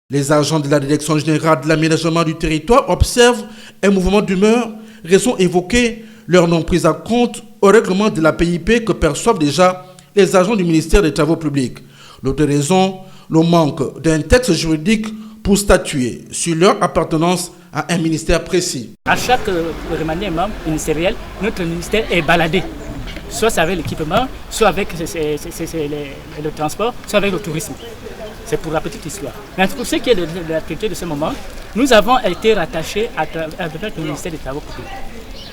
Les agents de la Direction générale de l'aménagement du territoire observent un mouvement d'humeur, raison évoquée, leur non prise en compte au règlement de la PIP que perçoivent déjà les agents du ministère des Travaux publics. L'autre raison, le manque d'un texte juridique pour statuer sur leur appartenance à un ministère précis. À chaque remaniement ministériel, notre ministère est baladé. Soit avec l'équipement, soit avec le transport, soit avec le tourisme. C'est pour la petite histoire. Mais pour ce qui est de l'activité de ce moment, nous avons été rattachés à travers le ministère des Travaux publics.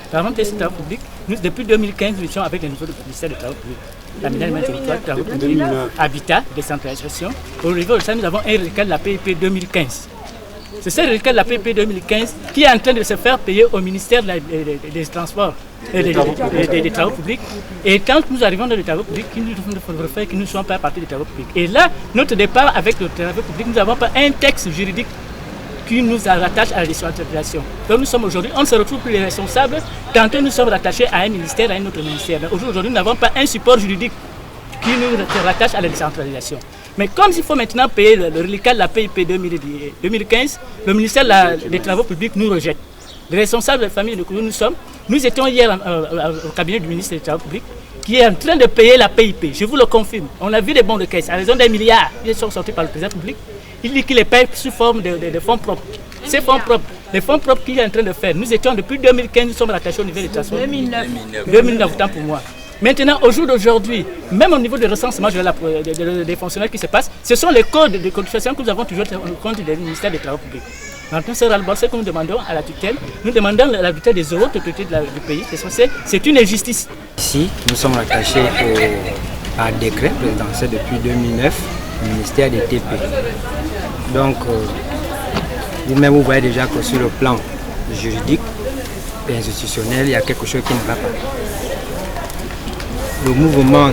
Par exemple, les Travaux publics, nous, depuis 2015, nous étions avec le niveau du ministère des Travaux publics. L'aménagement du territoire, Travaux publics, Habitat, décentralisation. Au niveau de ça, nous avons un reliquat de la PIP 2015. C'est ce reliquat de la PIP 2015 qui est en train de se faire payer au ministère des Transports et des Travaux publics. Et quand nous arrivons dans les Travaux publics, il nous faire que nous ne soyons pas partie des Travaux publics. Et là, notre départ avec les Travaux publics, nous n'avons pas un texte juridique qui nous rattache à la décentralisation. Donc nous sommes aujourd'hui, on ne se retrouve plus les responsables. Tantôt nous sommes rattachés à un ministère, à un autre ministère. Mais aujourd'hui, nous n'avons pas un support juridique qui nous rattache à la décentralisation. Mais comme il faut maintenant payer le reliquat de la PIP 2015, le ministère des Travaux publics nous rejette. Les responsables de la famille de nous sommes, nous étions hier au cabinet du ministre des Travaux publics qui est en train de payer la PIP. Je vous le confirme. On a vu les bons de caisse à raison des milliards qui sont sortis par le président public. Il dit qu'il les paye sous forme de fonds propres. Ces fonds propres, les fonds propres qu'il est en train de faire, nous étions depuis 2015, nous sommes rattachés au niveau des transports. 2009, autant pour moi. Maintenant, au jour d'aujourd'hui, même au niveau de recensement des fonctionnaires qui se passent, ce sont les codes de cotisation que nous avons toujours au compte du ministère des Travaux publics. Maintenant, ce que nous demandons à la tutelle, nous demandons à la tutelle des autres autorités du pays, c'est une injustice. Ici, nous sommes attachés à un décret présidentiel depuis 2009, au ministère des TP. Donc, vous-même, vous voyez déjà que sur le plan juridique et institutionnel, il y a quelque chose qui ne va pas. Le mouvement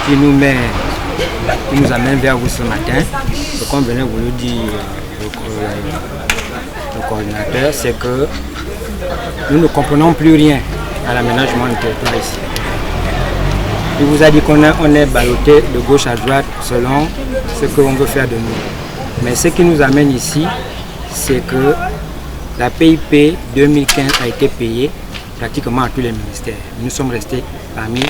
qui nous amène vers vous ce matin, ce qu'on venait vous le dire, le coordinateur, c'est que nous ne comprenons plus rien à l'aménagement du territoire ici. Il vous a dit qu'on est ballotté de gauche à droite selon ce que l'on veut faire de nous. Mais ce qui nous amène ici, c'est que la PIP 2015 a été payée pratiquement à tous les ministères. Nous sommes restés parmi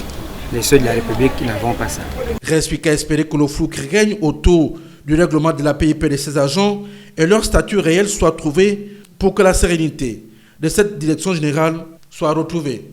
les ceux de la République qui n'avons pas ça. Reste qu'à espérer que le flou qui règne autour du règlement de la PIP de ses agents et leur statut réel soit trouvé pour que la sérénité de cette direction générale soit retrouvée.